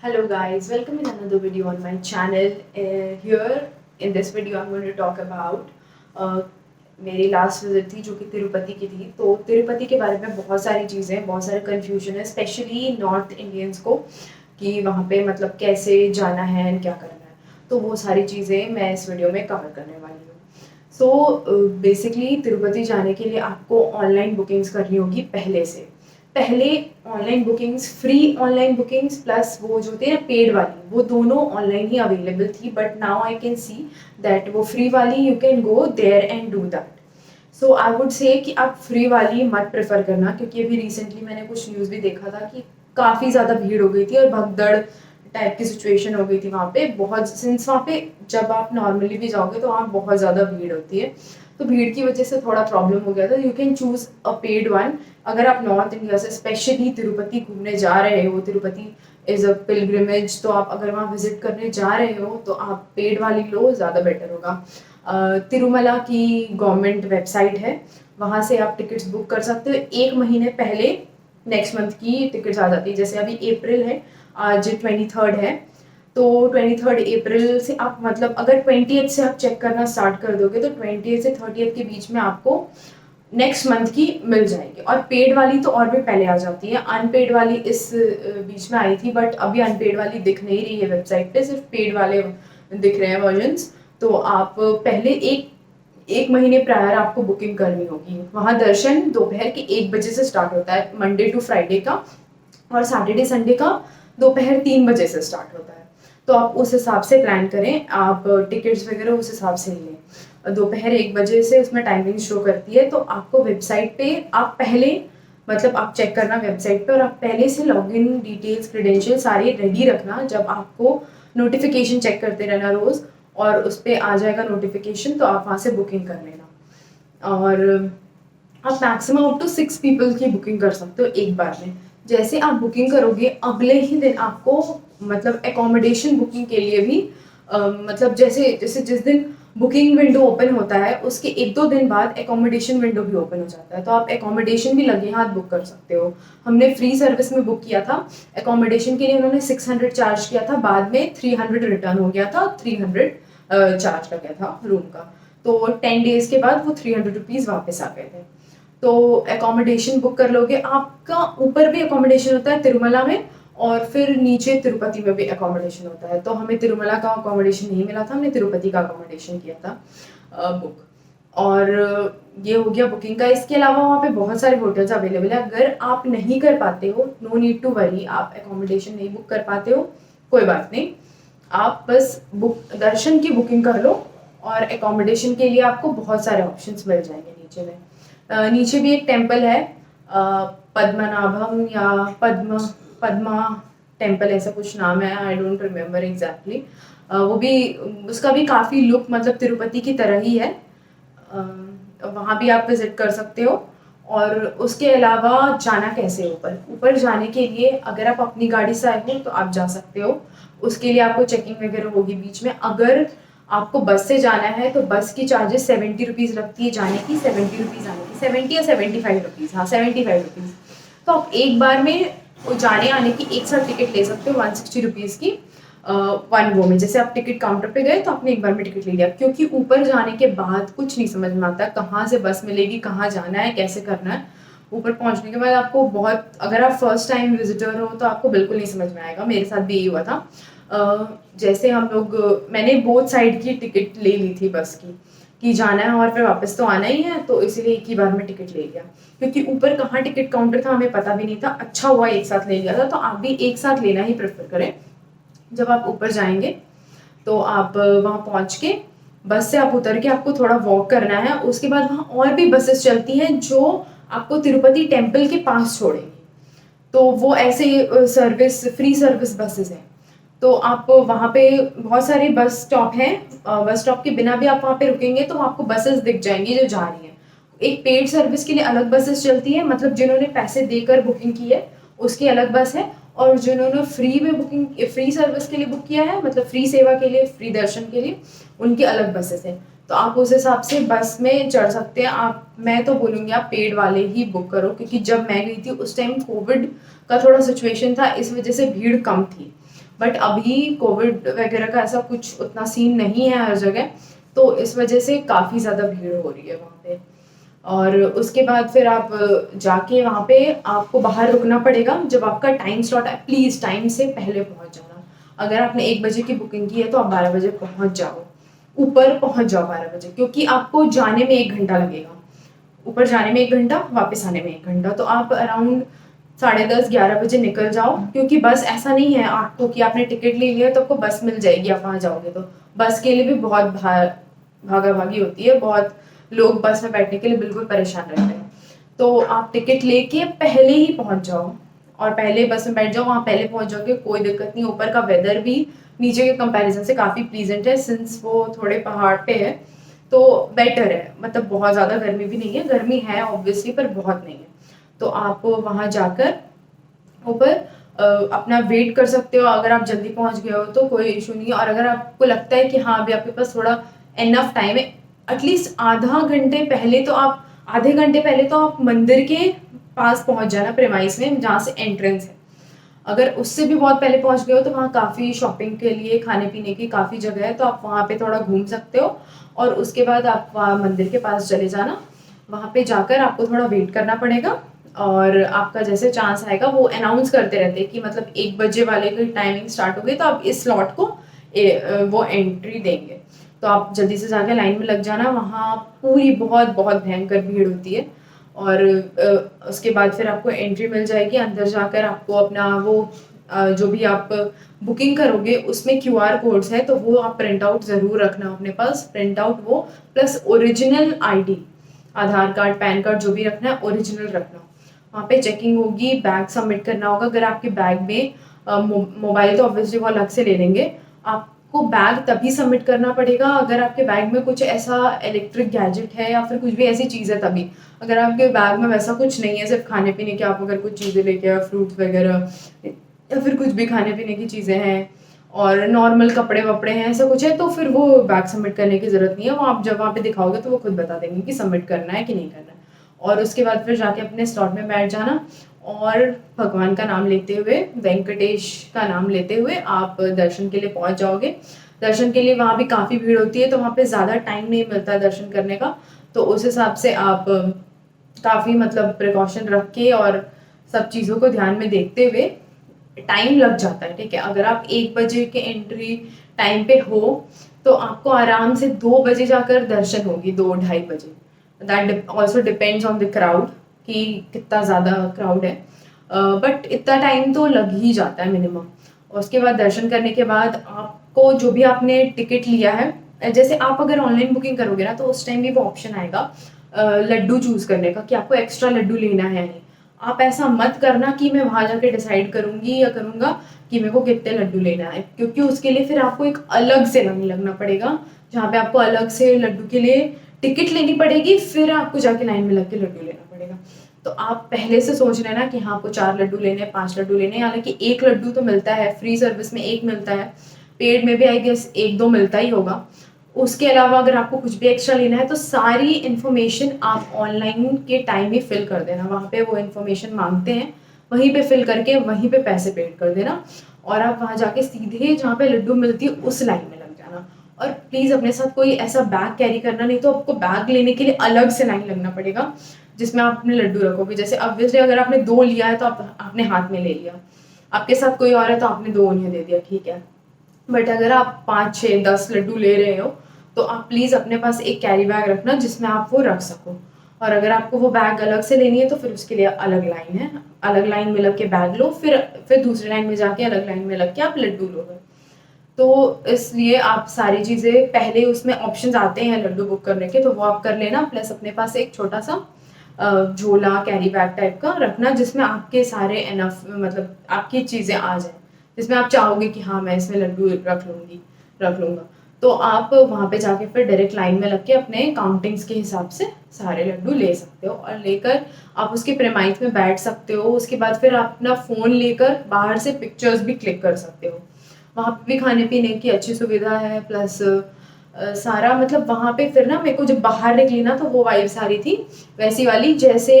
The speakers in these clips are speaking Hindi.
Hello guys, welcome in another video on my channel. Here in this video I'm going to talk about मेरी लास्ट विजिट थी जो कि तिरुपति की थी। तो तिरुपति के बारे में बहुत सारी चीज़ें, बहुत सारे कन्फ्यूजन है, स्पेशली नॉर्थ इंडियंस को कि वहाँ पे मतलब कैसे जाना है एंड क्या करना है। तो वो सारी चीज़ें मैं इस वीडियो में कवर करने वाली हूँ। सो बेसिकली तिरुपति जाने के लिए आपको ऑनलाइन बुकिंग्स करनी होगी पहले online bookings, free online bookings plus वो जो थे ना पेड वाली, वो दोनों ऑनलाइन ही अवेलेबल थी। But now I can see that वो फ्री वाली you can go there and do that. So I would say कि आप फ्री वाली मत प्रेफर करना, क्योंकि अभी रिसेंटली मैंने कुछ न्यूज़ भी देखा था कि काफ़ी ज़्यादा भीड़ हो गई थी और भगदड़ टाइप की सिचुएशन हो गई थी वहाँ पे। बहुत सिंस वहाँ पे जब आप नॉर्मली भी जाओगे तो वहाँ बहुत ज़्यादा भीड़ होती है, तो भीड़ की वजह से थोड़ा प्रॉब्लम हो गया था। You can choose a paid one. अगर आप नॉर्थ इंडिया से स्पेशली तिरुपति घूमने जा रहे हो, तिरुपति इज़ अ पिलग्रिमेज, तो आप अगर वहाँ विजिट करने जा रहे हो तो आप पेड वाली लो, ज़्यादा बेटर होगा। तिरुमला की गवर्नमेंट वेबसाइट है, वहाँ से आप टिकट्स बुक कर सकते हो। एक महीने पहले नेक्स्ट मंथ की टिकट्स आ जाती है। जैसे अभी अप्रैल है, आज 23 है, तो 23 अप्रैल से आप मतलब अगर 20 से आप चेक करना स्टार्ट कर दोगे तो 20 से 30 के बीच में आपको नेक्स्ट मंथ की मिल जाएगी। और पेड वाली तो और भी पहले आ जाती है। अनपेड वाली इस बीच में आई थी, बट अभी अनपेड वाली दिख नहीं रही है वेबसाइट पे, सिर्फ पेड वाले दिख रहे हैं वर्जन्स। तो आप पहले एक महीने प्रायर आपको बुकिंग करनी होगी। वहाँ दर्शन दोपहर के 1 बजे से स्टार्ट होता है, मंडे टू फ्राइडे का, और सैटरडे संडे का दोपहर 3 बजे से स्टार्ट होता है। तो आप उस हिसाब से प्लान करें, आप टिकट्स वगैरह उस हिसाब से लें। दोपहर 1 बजे से उसमें टाइमिंग शो करती है, तो आपको वेबसाइट पे आप पहले मतलब आप चेक करना वेबसाइट पे, और आप पहले से लॉगिन डिटेल्स, क्रेडेंशियल सारे रेडी रखना। जब आपको नोटिफिकेशन चेक करते रहना रोज़, और उस पर आ जाएगा नोटिफिकेशन तो आप वहाँ से बुकिंग कर लेना। और आप मैक्सिमम अप टू 6 पीपल की बुकिंग कर सकते हो एक बार में। जैसे आप बुकिंग करोगे अगले ही दिन आपको मतलब एकोमोडेशन बुकिंग के लिए भी मतलब जैसे जैसे जिस दिन बुकिंग विंडो ओपन होता है उसके 1-2 दिन बाद एकोमोडेशन विंडो भी ओपन हो जाता है, तो आप एकोमोडेशन भी लगे हाथ बुक कर सकते हो। हमने फ्री सर्विस में बुक किया था एकोमोडेशन के लिए, उन्होंने 600 चार्ज किया था, बाद में 300 रिटर्न हो गया था, 300 चार्ज लग गया था रूम का। तो 10 डेज के बाद वो 300 रुपीज़ वापस आ गए थे। तो एकोमोडेशन बुक कर लोगे, आपका ऊपर भी एकोमोडेशन होता है तिरुमला में, और फिर नीचे तिरुपति में भी एकोमोडेशन होता है। तो हमें तिरुमला का अकोमोडेशन नहीं मिला था, हमने तिरुपति का अकोमोडेशन किया था बुक। और ये हो गया बुकिंग का। इसके अलावा वहाँ पे बहुत सारे होटल्स अवेलेबल है। अगर आप नहीं कर पाते हो, नो नीड टू वरी, आप एकोमोडेशन नहीं बुक कर पाते हो, कोई बात नहीं, आप बस बुक दर्शन की बुकिंग कर लो, और एकोमोडेशन के लिए आपको बहुत सारे ऑप्शंस मिल जाएंगे नीचे में। नीचे भी एक टेम्पल है, पद्मनाभम या पद्मा टेम्पल, ऐसा कुछ नाम है, आई डोंट रिमेम्बर एग्जैक्टली। वो भी, उसका भी काफ़ी लुक मतलब तिरुपति की तरह ही है। वहाँ भी आप विजिट कर सकते हो। और उसके अलावा जाना कैसे ऊपर ऊपर जाने के लिए, अगर आप अपनी गाड़ी से आए हो तो आप जा सकते हो। उसके लिए आपको चेकिंग वगैरह होगी बीच में। अगर आपको बस से जाना है तो बस की चार्जेस 70 रुपीज़ लगती है जाने की, 70 रुपीज़ आने की, 70 या 75 रुपीज़, हाँ 75 रुपीज़। तो आप एक बार में जाने आने की एक साथ टिकट ले सकते हो 160 रुपीज़ की, वन गो में। जैसे आप टिकट काउंटर पे गए तो आपने एक बार में टिकट ले लिया, क्योंकि ऊपर जाने के बाद कुछ नहीं समझ में आता कहाँ से बस मिलेगी, कहाँ जाना है, कैसे करना है। ऊपर पहुँचने के बाद आपको बहुत, अगर आप फर्स्ट टाइम विजिटर हो तो आपको बिल्कुल नहीं समझ में आएगा। मेरे साथ भी यही हुआ था। जैसे हम लोग, मैंने बोथ साइड की टिकट ले ली थी बस की, कि जाना है और फिर वापस तो आना ही है, तो इसीलिए एक ही बार में टिकट ले लिया। क्योंकि ऊपर कहाँ टिकट काउंटर था हमें पता भी नहीं था, अच्छा हुआ एक साथ ले लिया था। तो आप भी एक साथ लेना ही प्रेफर करें। जब आप ऊपर जाएंगे तो आप वहाँ पहुँच के बस से आप उतर के आपको थोड़ा वॉक करना है। उसके बाद वहाँ और भी बसेस चलती हैं जो आपको तिरुपति टेम्पल के पास छोड़ेंगी। तो वो ऐसे सर्विस, फ्री सर्विस बसेस हैं। तो आप वहाँ पे बहुत सारे बस स्टॉप हैं, बस स्टॉप के बिना भी आप वहाँ पे रुकेंगे तो आपको बसेस दिख जाएंगी जो जा रही हैं। एक पेड सर्विस के लिए अलग बसेस चलती है, मतलब जिन्होंने पैसे देकर बुकिंग की है उसकी अलग बस है, और जिन्होंने फ्री में बुकिंग, फ्री सर्विस के लिए बुक किया है, मतलब फ्री सेवा के लिए, फ्री दर्शन के लिए, उनकी अलग बसेस हैं। तो आप उस हिसाब से बस में चढ़ सकते हैं। आप, मैं तो बोलूँगी आप पेड वाले ही बुक करो, क्योंकि जब मैं गई थी उस टाइम कोविड का थोड़ा सिचुएशन था, इस वजह से भीड़ कम थी। बट अभी कोविड वगैरह का ऐसा कुछ उतना सीन नहीं है हर जगह, तो इस वजह से काफ़ी ज़्यादा भीड़ हो रही है वहाँ पे। और उसके बाद फिर आप जाके वहाँ पे आपको बाहर रुकना पड़ेगा। जब आपका टाइम स्लॉट है, प्लीज़ टाइम से पहले पहुँच जाना। अगर आपने 1 बजे की बुकिंग की है तो आप 12 बजे पहुँच जाओ, ऊपर पहुँच जाओ 12 बजे, क्योंकि आपको जाने में 1 घंटा लगेगा। ऊपर जाने में 1 घंटा, वापस आने में 1 घंटा, तो आप अराउंड 10:30-11 बजे निकल जाओ, क्योंकि बस ऐसा नहीं है 8 को कि आपने टिकट ले लिया तो आपको बस मिल जाएगी आप वहाँ जाओगे तो। बस के लिए भी बहुत भागा-भागी होती है, बहुत लोग बस में बैठने के लिए बिल्कुल परेशान रहते हैं। तो आप टिकट लेके पहले ही पहुँच जाओ और पहले बस में बैठ जाओ, वहाँ पहले पहुँच जाओगे, कोई दिक्कत नहीं। ऊपर का वेदर भी नीचे के कंपैरिजन से काफ़ी प्लीजेंट है, सिंस वो थोड़े पहाड़ पे है, तो बेटर है। मतलब बहुत ज़्यादा गर्मी भी नहीं है, गर्मी है ऑब्वियसली पर बहुत नहीं है। तो आप वहाँ जाकर ऊपर अपना वेट कर सकते हो। अगर आप जल्दी पहुँच गए हो तो कोई इशू नहीं है, और अगर आपको लगता है कि हाँ अभी आपके पास थोड़ा इनफ टाइम है, एटलीस्ट आधे घंटे पहले तो आप मंदिर के पास पहुँच जाना, प्रेमाइस में जहाँ से एंट्रेंस है। अगर उससे भी बहुत पहले पहुँच गए हो तो वहाँ काफ़ी शॉपिंग के लिए, खाने पीने की काफ़ी जगह है, तो आप वहाँ पे थोड़ा घूम सकते हो। और उसके बाद आप वहाँ मंदिर के पास चले जाना। वहाँ पे जाकर आपको थोड़ा वेट करना पड़ेगा, और आपका जैसे चांस आएगा वो अनाउंस करते रहते हैं कि मतलब 1 बजे वाले की टाइमिंग स्टार्ट हो गई तो आप इस स्लॉट को वो एंट्री देंगे। तो आप जल्दी से जाके लाइन में लग जाना। वहाँ पूरी बहुत बहुत भयंकर भीड़ होती है, और उसके बाद फिर आपको एंट्री मिल जाएगी। अंदर जाकर आपको अपना वो जो भी आप बुकिंग करोगे उसमें क्यूआर कोड्स है, तो वो आप प्रिंट आउट ज़रूर रखना अपने पास। प्रिंट आउट वो प्लस ओरिजिनल आईडी, आधार कार्ड, पैन कार्ड जो भी रखना है ओरिजिनल रखना। वहाँ पे चेकिंग होगी, बैग सबमिट करना होगा। अगर आपके बैग में मोबाइल तो ऑब्वियसली वो अलग से ले लेंगे, आपको बैग तभी सबमिट करना पड़ेगा अगर आपके बैग में कुछ ऐसा इलेक्ट्रिक गैजेट है या फिर कुछ भी ऐसी चीज़ है तभी। अगर आपके बैग में वैसा कुछ नहीं है, सिर्फ खाने पीने के, आप अगर कुछ चीज़ें लेके आए, फ्रूट्स वगैरह या फिर कुछ भी खाने पीने की चीज़ें हैं और नॉर्मल कपड़े वपड़े हैं, ऐसा कुछ है, तो फिर वो बैग सबमिट करने की ज़रूरत नहीं है। वो आप जब वहाँ पे दिखाओगे तो वो खुद बता देंगे कि सबमिट करना है कि नहीं करना है। और उसके बाद फिर जाके अपने स्लॉट में बैठ जाना, और भगवान का नाम लेते हुए, वेंकटेश का नाम लेते हुए आप दर्शन के लिए पहुँच जाओगे। दर्शन के लिए वहाँ भी काफ़ी भीड़ होती है, तो वहाँ पे ज़्यादा टाइम नहीं मिलता है दर्शन करने का, तो उस हिसाब से आप काफ़ी मतलब प्रिकॉशन रख के और सब चीज़ों को ध्यान में देखते हुए टाइम लग जाता है, ठीक है। अगर आप 1 बजे के एंट्री टाइम पे हो तो आपको आराम से 2 बजे जाकर दर्शन होगी, 2 ढाई बजे। That also depends on the crowd कि कितना ज़्यादा क्राउड है, बट इतना टाइम तो लग ही जाता है मिनिमम। उसके बाद दर्शन करने के बाद आपको जो भी आपने टिकट लिया है, जैसे आप अगर ऑनलाइन बुकिंग करोगे ना तो उस टाइम भी वो ऑप्शन आएगा लड्डू चूज़ करने का कि आपको एक्स्ट्रा लड्डू लेना है नहीं। आप ऐसा मत करना कि मैं वहाँ जाके डिसाइड करूँगी या करूँगा कि मेरे को कितने लड्डू लेना है, क्योंकि उसके लिए फिर आपको एक अलग से लाइन लगना पड़ेगा, जहाँ पे आपको अलग से लड्डू के लिए टिकट लेनी पड़ेगी, फिर आपको जाके लाइन में लग के लड्डू लेना पड़ेगा। तो आप पहले से सोच लेना कि हाँ आपको 4 लड्डू लेने हैं, 5 लड्डू लेने हैं। हालाँकि 1 लड्डू तो मिलता है, फ्री सर्विस में 1 मिलता है, पेड में भी आई गेस 1-2 मिलता ही होगा। उसके अलावा अगर आपको कुछ भी एक्स्ट्रा लेना है तो सारी इन्फॉर्मेशन आप ऑनलाइन के टाइम ही फिल कर देना। वहाँ पे वो इन्फॉर्मेशन मांगते हैं, वहीं पे फिल करके वहीं पे पैसे पेड कर देना, और आप वहाँ जाके सीधे जहाँ पे लड्डू मिलती है उस लाइन में लग जाना। और प्लीज़ अपने साथ कोई ऐसा बैग कैरी करना, नहीं तो आपको बैग लेने के लिए अलग से लाइन लगना पड़ेगा जिसमें आप अपने लड्डू रखोगे। जैसे ऑब्वियसली अगर आपने 2 लिया है तो आपने हाथ में ले लिया, आपके साथ कोई और है तो आपने 2 उन्हें दे दिया, ठीक है। बट अगर आप 5, 6, 10 लड्डू ले रहे हो तो आप प्लीज़ अपने पास एक कैरी बैग रखना जिसमें आप वो रख सको। और अगर आपको वो बैग अलग से लेनी है तो फिर उसके लिए अलग लाइन है, अलग लाइन में लग के बैग लो, फिर दूसरी लाइन में जाके अलग लाइन में लग के आप लड्डू लोगे। तो इसलिए आप सारी चीज़ें पहले उसमें ऑप्शंस आते हैं लड्डू बुक करने के, तो वो आप कर लेना। प्लस अपने पास एक छोटा सा झोला, कैरी बैग टाइप का रखना जिसमें आपके सारे एनफ मतलब आपकी चीज़ें आ जाए, जिसमें आप चाहोगे कि हाँ मैं इसमें लड्डू रख लूँगा। तो आप वहाँ पे जाके फिर डायरेक्ट लाइन में लग के अपने काउंटिंग्स के हिसाब से सारे लड्डू ले सकते हो, और लेकर आप उसके प्रेमाइस में बैठ सकते हो। उसके बाद फिर आप अपना फ़ोन लेकर बाहर से पिक्चर्स भी क्लिक कर सकते हो। वहाँ पे भी खाने पीने की अच्छी सुविधा है, प्लस सारा मतलब वहाँ पे फिर ना मेरे को जब बाहर निकली ना तो वो वाइब्स आ रही थी वैसी वाली जैसे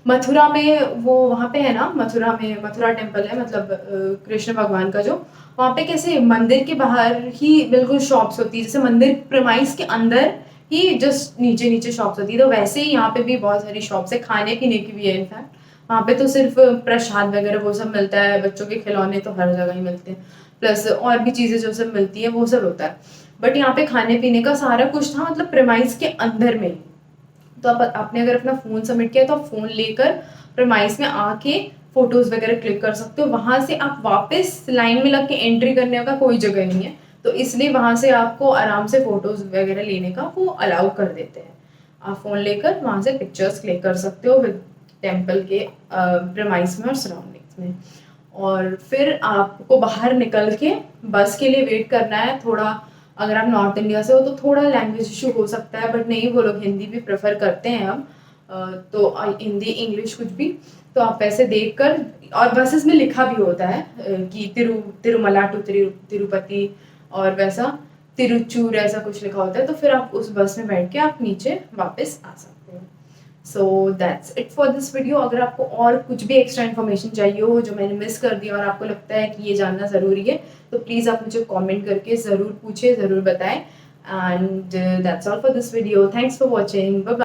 मथुरा में वो वहाँ पे है ना, मथुरा में मथुरा टेम्पल है, मतलब कृष्ण भगवान का, जो वहाँ पे कैसे मंदिर के बाहर ही बिल्कुल शॉप्स होती है, जैसे मंदिर प्रेमाइस के अंदर ही जस्ट नीचे नीचे शॉप्स होती है, तो वैसे ही यहाँ पे भी बहुत सारी शॉप्स है, खाने पीने की भी है इनफैक्ट। वहाँ पे तो सिर्फ प्रसाद वगैरह वो सब मिलता है, बच्चों के खिलौने तो हर जगह ही मिलते हैं, प्लस और भी चीज़ें जो सब मिलती है वो सब होता है। बट यहाँ पे खाने पीने का सारा कुछ था, मतलब प्रेमाइस के अंदर में ही। तो आप आपने अगर अपना फ़ोन सबमिट किया तो आप फ़ोन लेकर प्रेमाइस में आके फ़ोटोज़ वगैरह क्लिक कर सकते हो। वहाँ से आप वापस लाइन में लग के एंट्री करने का कोई जगह नहीं है, तो इसलिए वहाँ से आपको आराम से फ़ोटोज़ वगैरह लेने का वो अलाउ कर देते हैं। आप फ़ोन लेकर वहाँ से पिक्चर्स क्लिक कर सकते हो विद टेम्पल के प्रेमाइस में और सराउंडिंग्स में। और फिर आपको बाहर निकल के बस के लिए वेट करना है थोड़ा। अगर आप नॉर्थ इंडिया से हो तो थोड़ा लैंग्वेज इशू हो सकता है, बट नहीं, वो लोग हिंदी भी प्रेफर करते हैं हम, तो हिंदी इंग्लिश कुछ भी। तो आप वैसे देख कर, और बसेस में लिखा भी होता है कि तिरुमला टू तिरुपति, और वैसा तिरुचूर ऐसा कुछ लिखा होता है, तो फिर आप उस बस में बैठ के आप नीचे वापस आ सकते हो। So that's it for this video. अगर आपको और कुछ भी एक्स्ट्रा इन्फॉर्मेशन चाहिए हो जो मैंने मिस कर दिया और आपको लगता है कि ये जानना ज़रूरी है, तो प्लीज़ आप मुझे कमेंट करके ज़रूर पूछिए, ज़रूर बताएं। And that's all for this video. Thanks for watching. Bye bye.